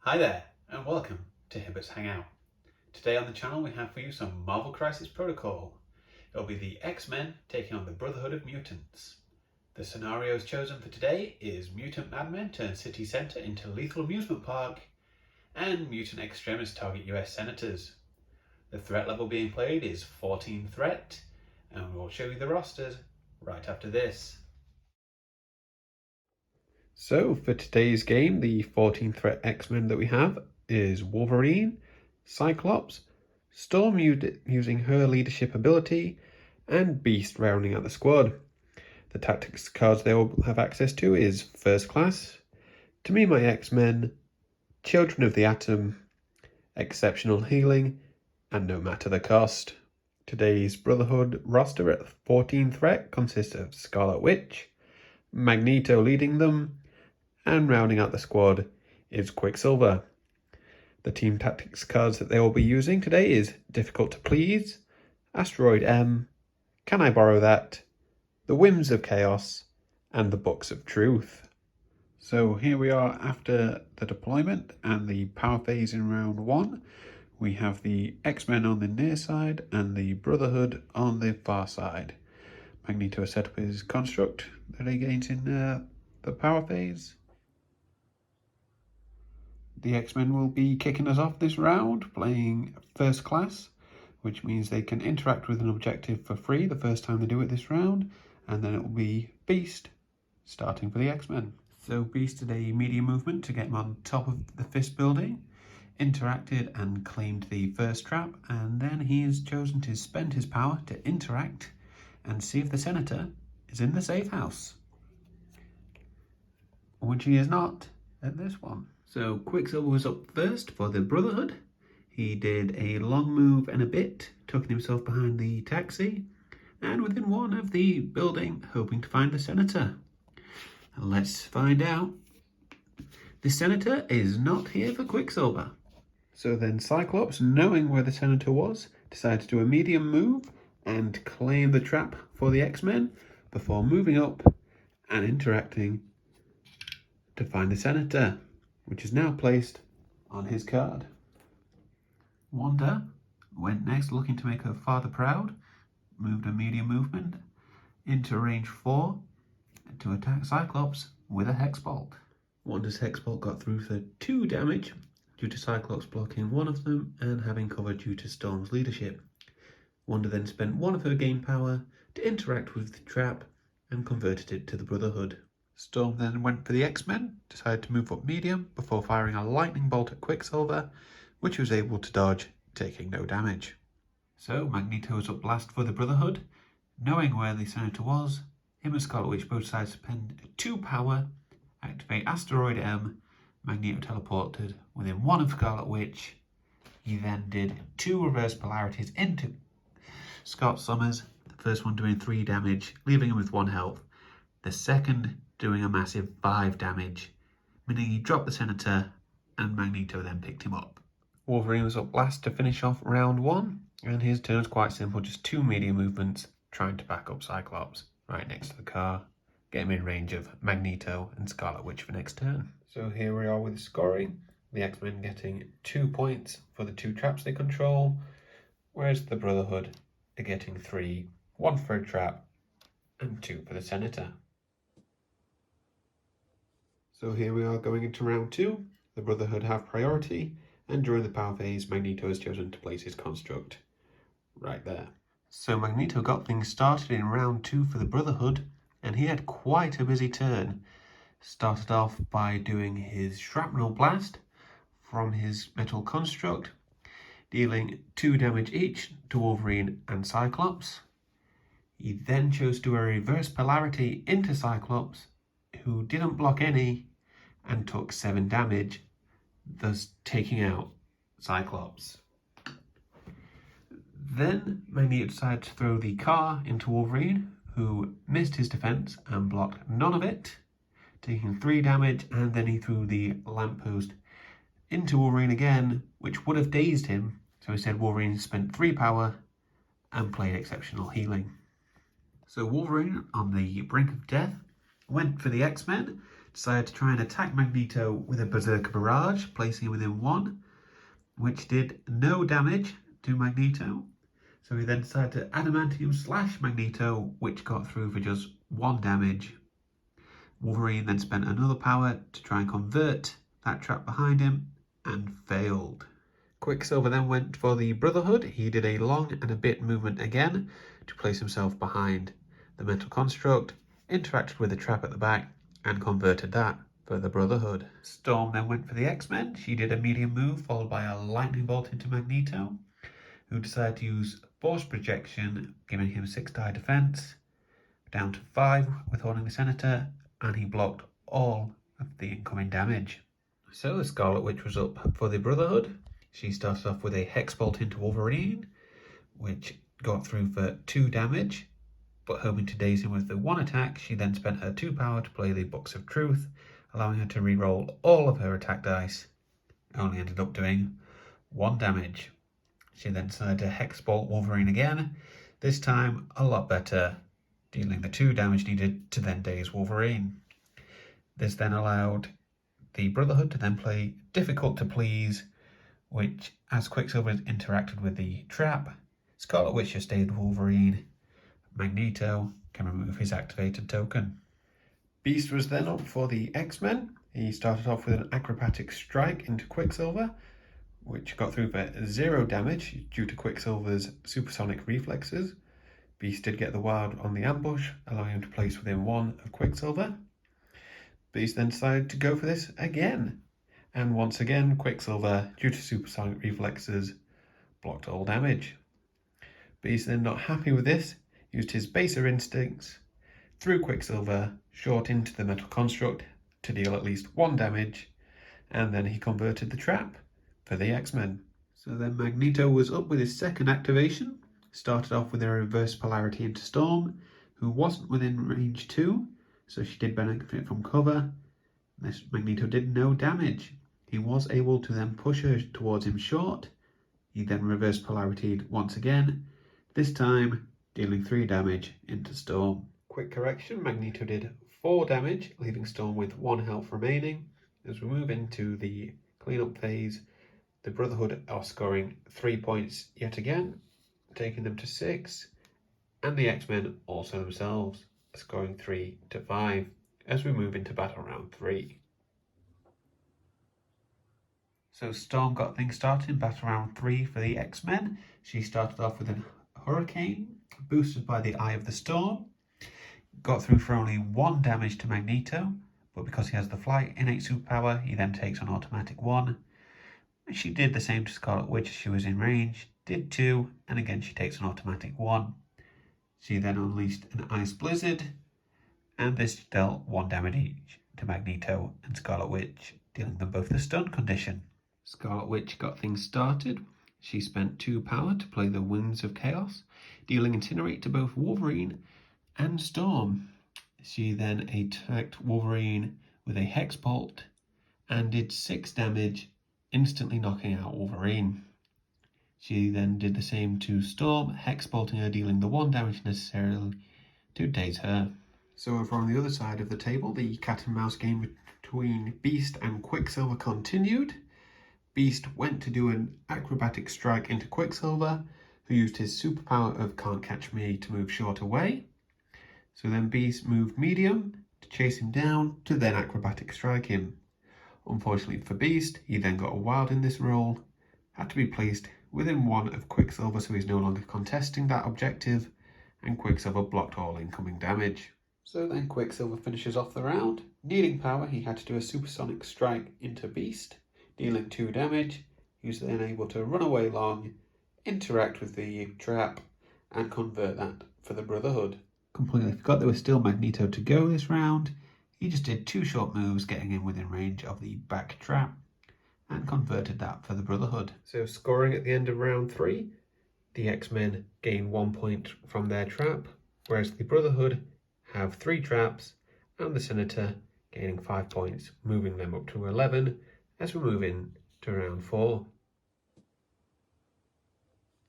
Hi there, and welcome to Hibbert's Hangout. Today on the channel we have for you some Marvel Crisis Protocol. It'll be the X-Men taking on the Brotherhood of Mutants. The scenarios chosen for today is Mutant Madmen turn city centre into lethal amusement park, and Mutant Extremists target US senators. The threat level being played is 14 threat, and we'll show you the rosters right after this. So for today's game, the 14 threat X-Men that we have is Wolverine, Cyclops, Storm using her leadership ability, and Beast rounding out the squad. The tactics cards they all have access to is First Class, To Me My X-Men, Children of the Atom, Exceptional Healing, and No Matter the Cost. Today's Brotherhood roster at 14 threat consists of Scarlet Witch, Magneto leading them, and rounding out the squad is Quicksilver. The team tactics cards that they will be using today is Difficult to Please, Asteroid M, Can I Borrow That, The Whims of Chaos, and the Books of Truth. So here we are after the deployment and the power phase in round 1. We have the X-Men on the near side and the Brotherhood on the far side. Magneto has set up his construct that he gains in the power phase. The X-Men will be kicking us off this round, playing First Class, which means they can interact with an objective for free the first time they do it this round, and then it will be Beast, starting for the X-Men. So Beast did a medium movement to get him on top of the fist building, interacted and claimed the first trap, and then he has chosen to spend his power to interact and see if the Senator is in the safe house, which he is not at this one. So Quicksilver was up first for the Brotherhood. He did a long move and a bit, tucking himself behind the taxi, and within one of the building, hoping to find the Senator. Let's find out. The Senator is not here for Quicksilver. So then Cyclops, knowing where the Senator was, decided to do a medium move and claim the trap for the X-Men before moving up and interacting to find the Senator, which is now placed on his card. Wanda went next, looking to make her father proud, moved a medium movement into range 4 to attack Cyclops with a Hex Bolt. Wanda's Hex Bolt got through for 2 damage due to Cyclops blocking one of them and having cover due to Storm's leadership. Wanda then spent one of her game power to interact with the trap and converted it to the Brotherhood. Storm then went for the X-Men, decided to move up medium before firing a lightning bolt at Quicksilver, which he was able to dodge, taking no damage. So Magneto was up last for the Brotherhood. Knowing where the Senator was, him and Scarlet Witch both decided to spend 2 power, activate Asteroid M. Magneto teleported within one of Scarlet Witch. He then did 2 reverse polarities into Scott Summers, the first one doing 3 damage, leaving him with 1 health. The second doing a massive 5 damage, meaning he dropped the Senator and Magneto then picked him up. Wolverine was up last to finish off round 1, and his turn was quite simple, just 2 medium movements, trying to back up Cyclops right next to the car, get him in range of Magneto and Scarlet Witch for next turn. So here we are with the scoring. The X-Men getting 2 points for the 2 traps they control, whereas the Brotherhood are getting 3, 1 for a trap and 2 for the Senator. So here we are going into round 2. The Brotherhood have priority, and during the power phase, Magneto has chosen to place his construct right there. So Magneto got things started in round 2 for the Brotherhood, and he had quite a busy turn. Started off by doing his shrapnel blast from his metal construct, dealing 2 damage each to Wolverine and Cyclops. He then chose to do a reverse polarity into Cyclops, who didn't block any and took 7 damage, thus taking out Cyclops. Then Magneto decided to throw the car into Wolverine, who missed his defense and blocked none of it, taking 3 damage, and then he threw the lamppost into Wolverine again, which would have dazed him, so instead Wolverine spent 3 power and played Exceptional Healing. So Wolverine, on the brink of death, went for the X-Men, decided to try and attack Magneto with a Berserker Barrage, placing him within 1, which did no damage to Magneto. So he then decided to Adamantium Slash Magneto, which got through for just 1 damage. Wolverine then spent another power to try and convert that trap behind him, and failed. Quicksilver then went for the Brotherhood. He did a long and a bit movement again to place himself behind the metal construct, interacted with the trap at the back, and converted that for the Brotherhood. Storm then went for the X-Men. She did a medium move followed by a lightning bolt into Magneto, who decided to use force projection, giving him 6 die defense, down to 5 with holding the Senator, and he blocked all of the incoming damage. So the Scarlet Witch was up for the Brotherhood. She started off with a Hex Bolt into Wolverine, which got through for 2 damage, but hoping to daze him with the 1 attack, she then spent her 2 power to play the Box of Truth, allowing her to re-roll all of her attack dice. Only ended up doing 1 damage. She then decided to Hex Bolt Wolverine again, this time a lot better, dealing the 2 damage needed to then daze Wolverine. This then allowed the Brotherhood to then play Difficult to Please, which, as Quicksilver interacted with the trap, Scarlet Witch just stayed with Wolverine. Magneto can remove his activated token. Beast was then up for the X-Men. He started off with an acrobatic strike into Quicksilver, which got through for 0 damage due to Quicksilver's supersonic reflexes. Beast did get the wild on the ambush, allowing him to place within 1 of Quicksilver. Beast then decided to go for this again, and once again Quicksilver, due to supersonic reflexes, blocked all damage. Beast then, not happy with this, used his baser instincts, threw Quicksilver short into the metal construct to deal at least 1 damage, and then he converted the trap for the X-Men. So then Magneto was up with his second activation, started off with a reverse polarity into Storm, who wasn't within range 2, so she did benefit from cover. This Magneto did no damage. He was able to then push her towards him short. He then reverse polarity'd once again, this time dealing 3 damage into Storm. Quick correction, Magneto did 4 damage, leaving Storm with 1 health remaining. As we move into the cleanup phase, the Brotherhood are scoring 3 points yet again, taking them to 6, and the X-Men also themselves scoring 3 to 5 as we move into Battle Round 3. So Storm got things started in Battle Round 3 for the X-Men. She started off with a Hurricane, boosted by the Eye of the Storm. Got through for only 1 damage to Magneto, but because he has the Flight innate superpower, he then takes an automatic 1. She did the same to Scarlet Witch as she was in range, did 2, and again she takes an automatic 1. She then unleashed an Ice Blizzard, and this dealt 1 damage each to Magneto and Scarlet Witch, dealing them both the stun condition. Scarlet Witch got things started. She spent 2 power to play the Winds of Chaos, dealing Incinerate to both Wolverine and Storm. She then attacked Wolverine with a Hex Bolt and did 6 damage, instantly knocking out Wolverine. She then did the same to Storm, Hex Bolting her, dealing the 1 damage necessary to daze her. So over on the other side of the table, the cat and mouse game between Beast and Quicksilver continued. Beast went to do an acrobatic strike into Quicksilver, who used his superpower of Can't Catch Me to move short away. So then Beast moved medium to chase him down, to then acrobatic strike him. Unfortunately for Beast, he then got a wild in this role, had to be placed within 1 of Quicksilver, so he's no longer contesting that objective, and Quicksilver blocked all incoming damage. So then Quicksilver finishes off the round. Needing power, he had to do a supersonic strike into Beast, dealing 2 damage. He was then able to run away long, interact with the trap, and convert that for the Brotherhood. Completely forgot there was still Magneto to go this round. He just did 2 short moves, getting in within range of the back trap, and converted that for the Brotherhood. So scoring at the end of round 3, the X-Men gain 1 point from their trap, whereas the Brotherhood have 3 traps, and the Senator gaining 5 points, moving them up to 11 as we move in to round 4.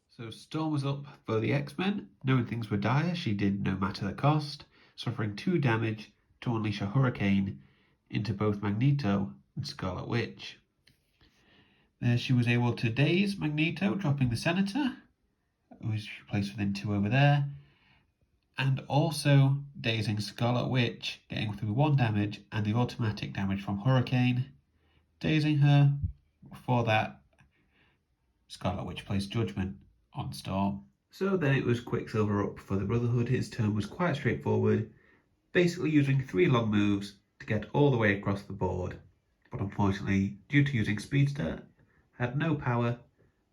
So Storm was up for the X-Men. Knowing things were dire, she did no matter the cost, suffering 2 damage to unleash a Hurricane into both Magneto and Scarlet Witch. There she was able to daze Magneto, dropping the Senator, who was placed within 2 over there, and also dazing Scarlet Witch, getting through 1 damage and the automatic damage from Hurricane, dazing her. Before that, Scarlet Witch placed Judgment on Storm. So then it was Quicksilver up for the Brotherhood. His turn was quite straightforward, basically using 3 long moves to get all the way across the board, but unfortunately, due to using Speedster, had no power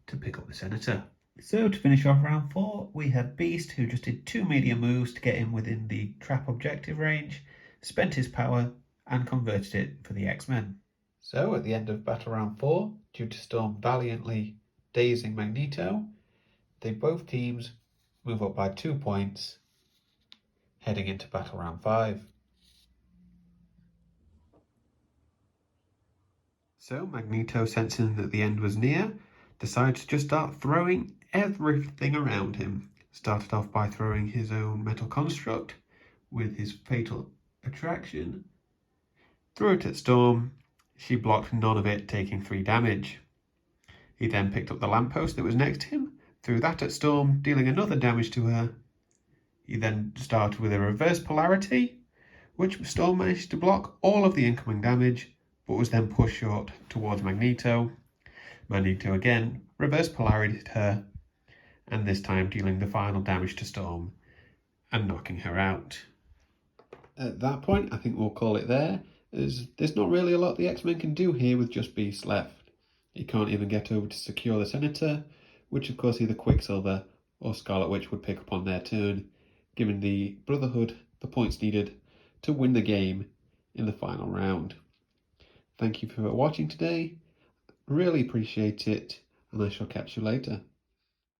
to pick up the Senator. So to finish off round 4, we had Beast, who just did 2 medium moves to get him within the trap objective range, spent his power and converted it for the X-Men. So at the end of battle round 4, due to Storm valiantly dazing Magneto, both teams move up by 2 points, heading into battle round 5. So Magneto, sensing that the end was near, decided to just start throwing everything around him. Started off by throwing his own metal construct with his fatal attraction. Threw it at Storm. She blocked none of it, taking 3 damage. He then picked up the lamppost that was next to him, threw that at Storm, dealing another damage to her. He then started with a reverse polarity, which Storm managed to block all of the incoming damage, but was then pushed short towards Magneto. Magneto again reverse polarity'd her, and this time dealing the final damage to Storm and knocking her out. At that point, I think we'll call it there, as there's not really a lot the X-Men can do here with just Beast left. He can't even get over to secure the Senator, which of course either Quicksilver or Scarlet Witch would pick up on their turn, giving the Brotherhood the points needed to win the game in the final round. Thank you for watching today. Really appreciate it, and I shall catch you later.